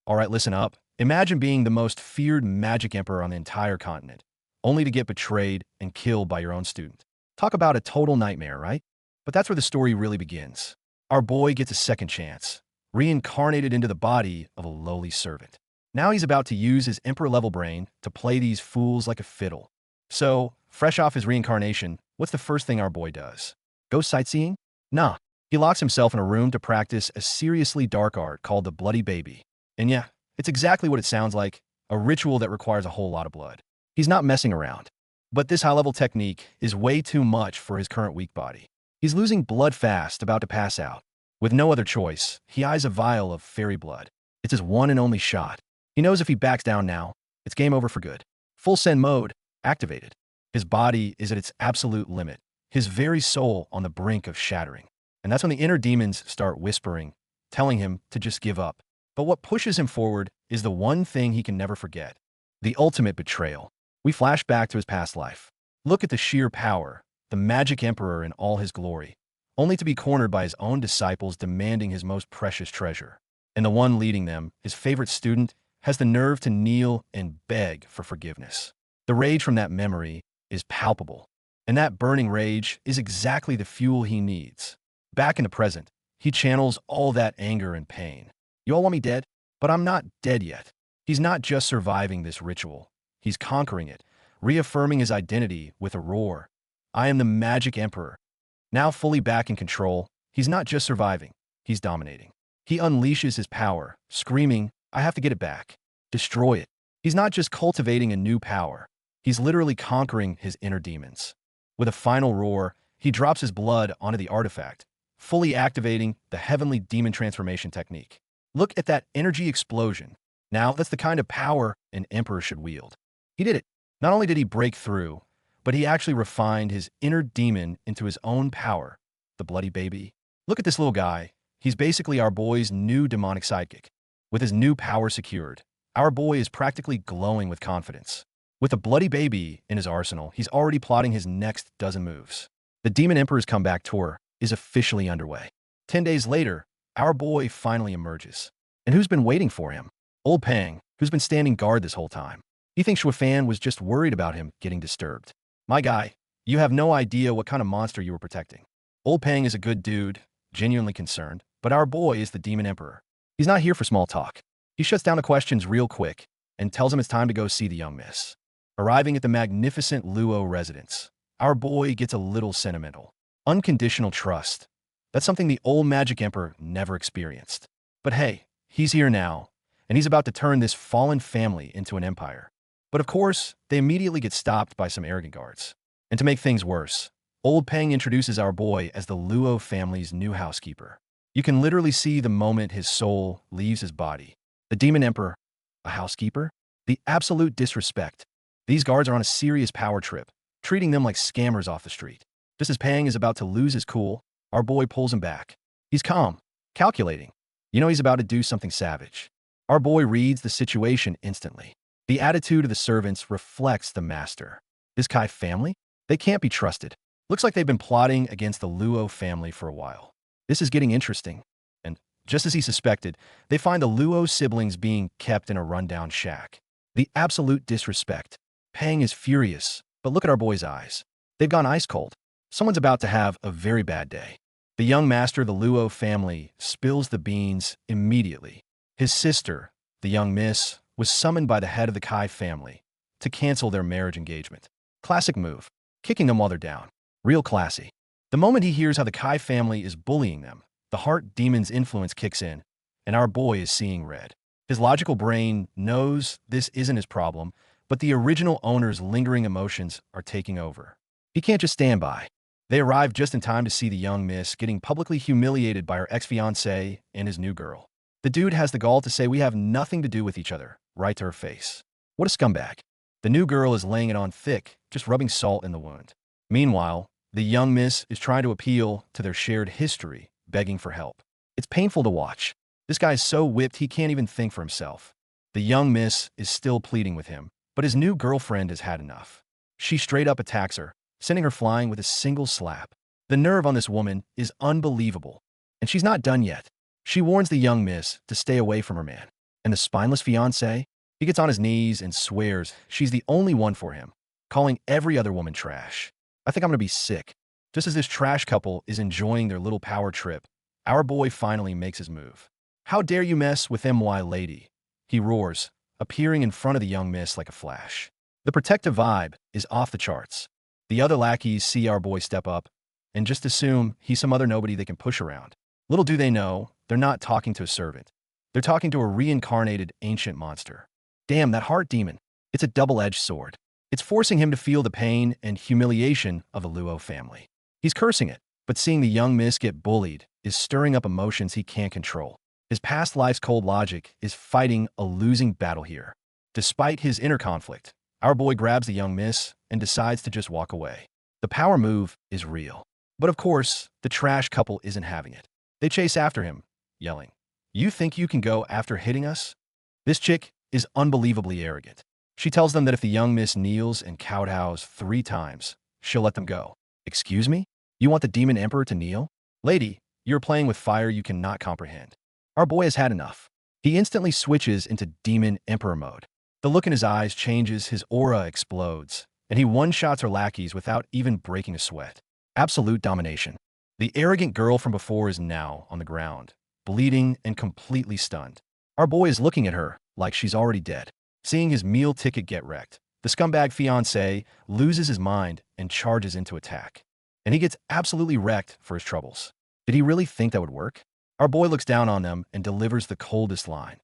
All right, listen up. Imagine being the most feared magic emperor on the entire continent, only to get betrayed and killed by your own student. Talk about a total nightmare, right? But that's where the story really begins. Our boy gets a second chance, reincarnated into the body of a lowly servant. Now he's about to use his emperor-level brain to play these fools like a fiddle. So, fresh off his reincarnation, what's the first thing our boy does? Go sightseeing? Nah. He locks himself in a room to practice a seriously dark art called the Bloody Baby. And yeah, it's exactly what it sounds like, a ritual that requires a whole lot of blood. He's not messing around. But this high-level technique is way too much for his current weak body. He's losing blood fast, about to pass out. With no other choice, he eyes a vial of fairy blood. It's his one and only shot. He knows if he backs down now, it's game over for good. Full send mode activated. His body is at its absolute limit, his very soul on the brink of shattering. And that's when the inner demons start whispering, telling him to just give up. But what pushes him forward is the one thing he can never forget: the ultimate betrayal. We flash back to his past life. Look at the sheer power, the magic emperor in all his glory, only to be cornered by his own disciples demanding his most precious treasure. And the one leading them, his favorite student, has the nerve to kneel and beg for forgiveness. The rage from that memory is palpable, and that burning rage is exactly the fuel he needs. Back in the present, he channels all that anger and pain. You all want me dead? But I'm not dead yet. He's not just surviving this ritual. He's conquering it, reaffirming his identity with a roar. I am the magic emperor. Now fully back in control, he's not just surviving, he's dominating. He unleashes his power, screaming, I have to get it back. Destroy it. He's not just cultivating a new power. He's literally conquering his inner demons. With a final roar, he drops his blood onto the artifact, fully activating the heavenly demon transformation technique. Look at that energy explosion. Now, that's the kind of power an emperor should wield. He did it. Not only did he break through, but he actually refined his inner demon into his own power, the Bloody Baby. Look at this little guy. He's basically our boy's new demonic sidekick. With his new power secured, our boy is practically glowing with confidence. With the Bloody Baby in his arsenal, he's already plotting his next dozen moves. The Demon Emperor's comeback tour is officially underway. 10 days later, our boy finally emerges. And who's been waiting for him? Old Pang, who's been standing guard this whole time. He thinks Shuifan was just worried about him getting disturbed. My guy, you have no idea what kind of monster you were protecting. Old Pang is a good dude, genuinely concerned, but our boy is the Demon Emperor. He's not here for small talk. He shuts down the questions real quick and tells him it's time to go see the young miss. Arriving at the magnificent Luo residence, our boy gets a little sentimental. Unconditional trust. That's something the old Magic Emperor never experienced. But hey, he's here now, and he's about to turn this fallen family into an empire. But of course, they immediately get stopped by some arrogant guards. And to make things worse, Old Pang introduces our boy as the Luo family's new housekeeper. You can literally see the moment his soul leaves his body. The Demon Emperor, a housekeeper? The absolute disrespect. These guards are on a serious power trip, treating them like scammers off the street. Just as Pang is about to lose his cool, our boy pulls him back. He's calm, calculating. You know he's about to do something savage. Our boy reads the situation instantly. The attitude of the servants reflects the master. This Kai family? They can't be trusted. Looks like they've been plotting against the Luo family for a while. This is getting interesting. And just as he suspected, they find the Luo siblings being kept in a rundown shack. The absolute disrespect. Pang is furious, but look at our boy's eyes. They've gone ice cold. Someone's about to have a very bad day. The young master of the Luo family spills the beans immediately. His sister, the young miss, was summoned by the head of the Kai family to cancel their marriage engagement. Classic move, kicking them while they're down. Real classy. The moment he hears how the Kai family is bullying them, the heart demon's influence kicks in, and our boy is seeing red. His logical brain knows this isn't his problem, but the original owner's lingering emotions are taking over. He can't just stand by. They arrive just in time to see the young miss getting publicly humiliated by her ex-fiancé and his new girl. The dude has the gall to say we have nothing to do with each other, right to her face. What a scumbag. The new girl is laying it on thick, just rubbing salt in the wound. Meanwhile, the young miss is trying to appeal to their shared history, begging for help. It's painful to watch. This guy is so whipped he can't even think for himself. The young miss is still pleading with him, but his new girlfriend has had enough. She straight up attacks her, sending her flying with a single slap. The nerve on this woman is unbelievable. And she's not done yet. She warns the young miss to stay away from her man. And the spineless fiancé? He gets on his knees and swears she's the only one for him, calling every other woman trash. I think I'm gonna be sick. Just as this trash couple is enjoying their little power trip, our boy finally makes his move. How dare you mess with MY lady? He roars, appearing in front of the young miss like a flash. The protective vibe is off the charts. The other lackeys see our boy step up and just assume he's some other nobody they can push around. Little do they know, they're not talking to a servant. They're talking to a reincarnated ancient monster. Damn, that heart demon. It's a double-edged sword. It's forcing him to feel the pain and humiliation of the Luo family. He's cursing it, but seeing the young miss get bullied is stirring up emotions he can't control. His past life's cold logic is fighting a losing battle here. Despite his inner conflict, our boy grabs the young miss and decides to just walk away. The power move is real. But of course, the trash couple isn't having it. They chase after him, yelling, "You think you can go after hitting us?" This chick is unbelievably arrogant. She tells them that if the young miss kneels and kowtows 3 times, she'll let them go. Excuse me? You want the demon emperor to kneel? Lady, you're playing with fire you cannot comprehend. Our boy has had enough. He instantly switches into demon emperor mode. The look in his eyes changes, his aura explodes, and he one-shots her lackeys without even breaking a sweat. Absolute domination. The arrogant girl from before is now on the ground, bleeding and completely stunned. Our boy is looking at her like she's already dead. Seeing his meal ticket get wrecked, the scumbag fiancé loses his mind and charges into attack. And he gets absolutely wrecked for his troubles. Did he really think that would work? Our boy looks down on them and delivers the coldest line.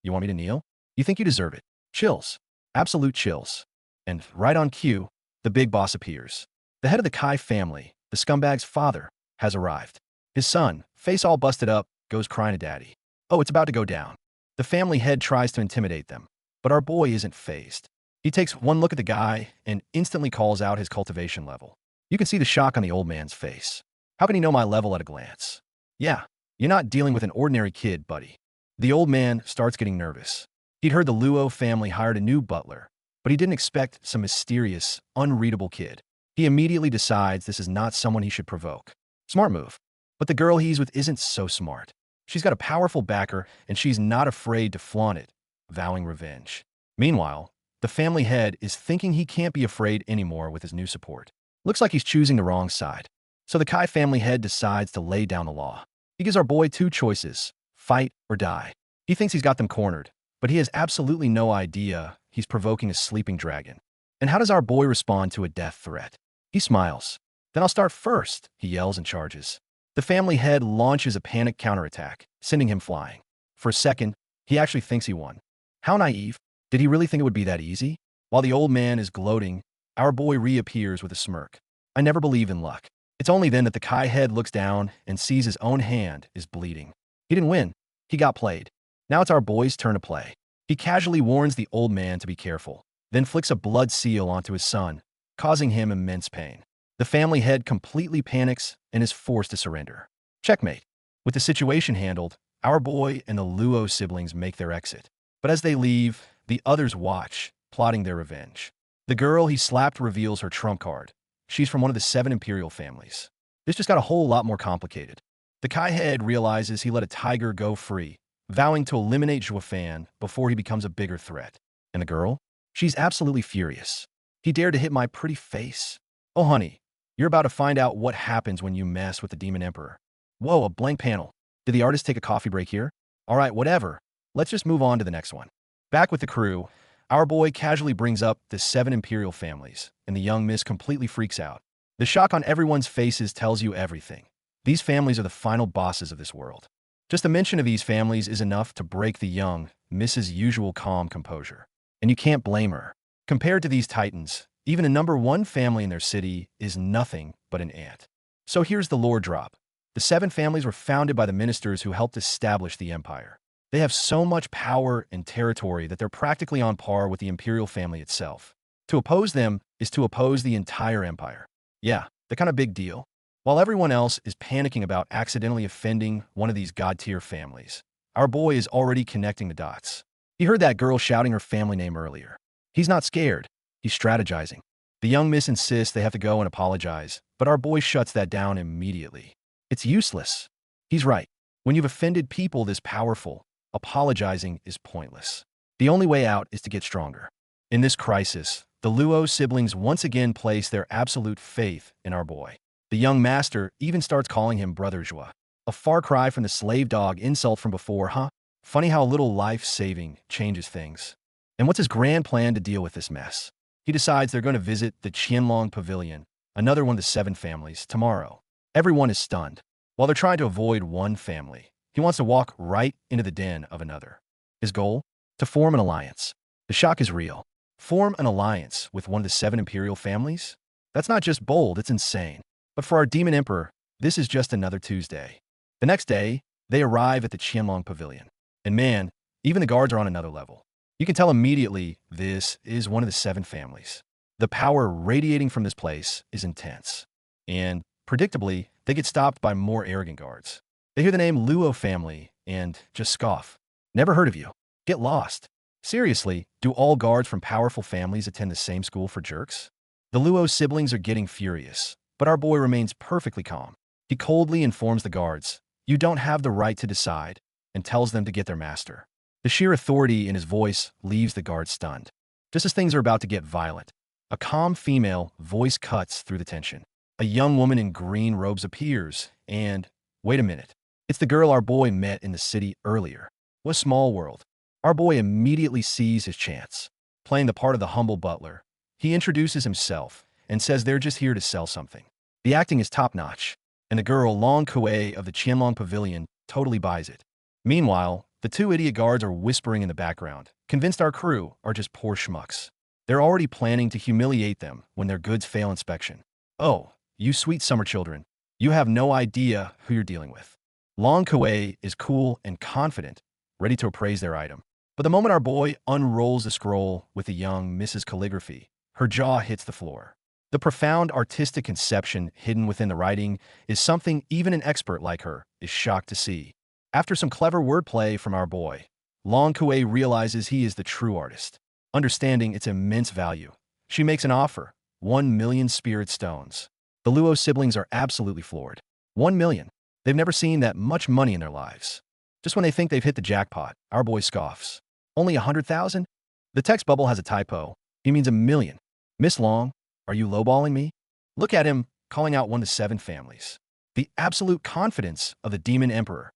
You want me to kneel? You think you deserve it? Chills. Absolute chills. And right on cue, the big boss appears. The head of the Kai family, the scumbag's father, has arrived. His son, face all busted up, goes crying to daddy. Oh, it's about to go down. The family head tries to intimidate them, but our boy isn't fazed. He takes one look at the guy and instantly calls out his cultivation level. You can see the shock on the old man's face. How can he know my level at a glance? Yeah, you're not dealing with an ordinary kid, buddy. The old man starts getting nervous. He'd heard the Luo family hired a new butler, but he didn't expect some mysterious, unreadable kid. He immediately decides this is not someone he should provoke. Smart move. But the girl he's with isn't so smart. She's got a powerful backer, and she's not afraid to flaunt it, vowing revenge. Meanwhile, the family head is thinking he can't be afraid anymore with his new support. Looks like he's choosing the wrong side. So the Kai family head decides to lay down the law. He gives our boy 2 choices, fight or die. He thinks he's got them cornered, but he has absolutely no idea he's provoking a sleeping dragon. And how does our boy respond to a death threat? He smiles. Then I'll start first, he yells and charges. The family head launches a panic counterattack, sending him flying. For a second, he actually thinks he won. How naive. Did he really think it would be that easy? While the old man is gloating, our boy reappears with a smirk. I never believe in luck. It's only then that the Kai head looks down and sees his own hand is bleeding. He didn't win. He got played. Now it's our boy's turn to play. He casually warns the old man to be careful, then flicks a blood seal onto his son, causing him immense pain. The family head completely panics and is forced to surrender. Checkmate. With the situation handled, our boy and the Luo siblings make their exit. But as they leave, the others watch, plotting their revenge. The girl he slapped reveals her trump card. She's from one of the 7 imperial families. This just got a whole lot more complicated. The Kai head realizes he let a tiger go free, vowing to eliminate Zhuofan before he becomes a bigger threat. And the girl? She's absolutely furious. He dared to hit my pretty face. Oh honey, you're about to find out what happens when you mess with the Demon Emperor. Whoa, a blank panel. Did the artist take a coffee break here? Alright, whatever. Let's just move on to the next one. Back with the crew, our boy casually brings up the 7 imperial families, and the young miss completely freaks out. The shock on everyone's faces tells you everything. These families are the final bosses of this world. Just a mention of these families is enough to break the young Miss's usual calm composure. And you can't blame her. Compared to these titans, even a #1 family in their city is nothing but an ant. So here's the lore drop. The 7 families were founded by the ministers who helped establish the empire. They have so much power and territory that they're practically on par with the imperial family itself. To oppose them is to oppose the entire empire. Yeah, the kind of big deal. While everyone else is panicking about accidentally offending one of these god-tier families, our boy is already connecting the dots. He heard that girl shouting her family name earlier. He's not scared. He's strategizing. The young miss insists they have to go and apologize, but our boy shuts that down immediately. It's useless. He's right. When you've offended people this powerful, apologizing is pointless. The only way out is to get stronger. In this crisis, the Luo siblings once again place their absolute faith in our boy. The young master even starts calling him Brother Joie, a far cry from the slave dog insult from before, huh? Funny how a little life-saving changes things. And what's his grand plan to deal with this mess? He decides they're going to visit the Qianlong Pavilion, another one of the 7 families, tomorrow. Everyone is stunned. While they're trying to avoid one family, he wants to walk right into the den of another. His goal? To form an alliance. The shock is real. Form an alliance with one of the 7 imperial families? That's not just bold, it's insane. But for our demon emperor, this is just another Tuesday. The next day, they arrive at the Qianlong Pavilion. And man, even the guards are on another level. You can tell immediately this is one of the 7 families. The power radiating from this place is intense. And, predictably, they get stopped by more arrogant guards. They hear the name Luo family and just scoff. Never heard of you. Get lost. Seriously, do all guards from powerful families attend the same school for jerks? The Luo siblings are getting furious, but our boy remains perfectly calm. He coldly informs the guards, "You don't have the right to decide," and tells them to get their master. The sheer authority in his voice leaves the guards stunned. Just as things are about to get violent, a calm female voice cuts through the tension. A young woman in green robes appears, and, wait a minute, it's the girl our boy met in the city earlier. What a small world. Our boy immediately sees his chance. Playing the part of the humble butler, he introduces himself and says they're just here to sell something. The acting is top-notch, and the girl Long Kuei of the Qianlong Pavilion totally buys it. Meanwhile, the 2 idiot guards are whispering in the background, convinced our crew are just poor schmucks. They're already planning to humiliate them when their goods fail inspection. Oh, you sweet summer children, you have no idea who you're dealing with. Long Kuei is cool and confident, ready to appraise their item. But the moment our boy unrolls the scroll with the young Mrs. Calligraphy, her jaw hits the floor. The profound artistic conception hidden within the writing is something even an expert like her is shocked to see. After some clever wordplay from our boy, Long Kuei realizes he is the true artist. Understanding its immense value, she makes an offer, 1 million spirit stones. The Luo siblings are absolutely floored. 1 million. They've never seen that much money in their lives. Just when they think they've hit the jackpot, our boy scoffs. Only 100,000? The text bubble has a typo. He means 1 million. Miss Long, are you lowballing me? Look at him calling out one of the 7 families. The absolute confidence of the demon emperor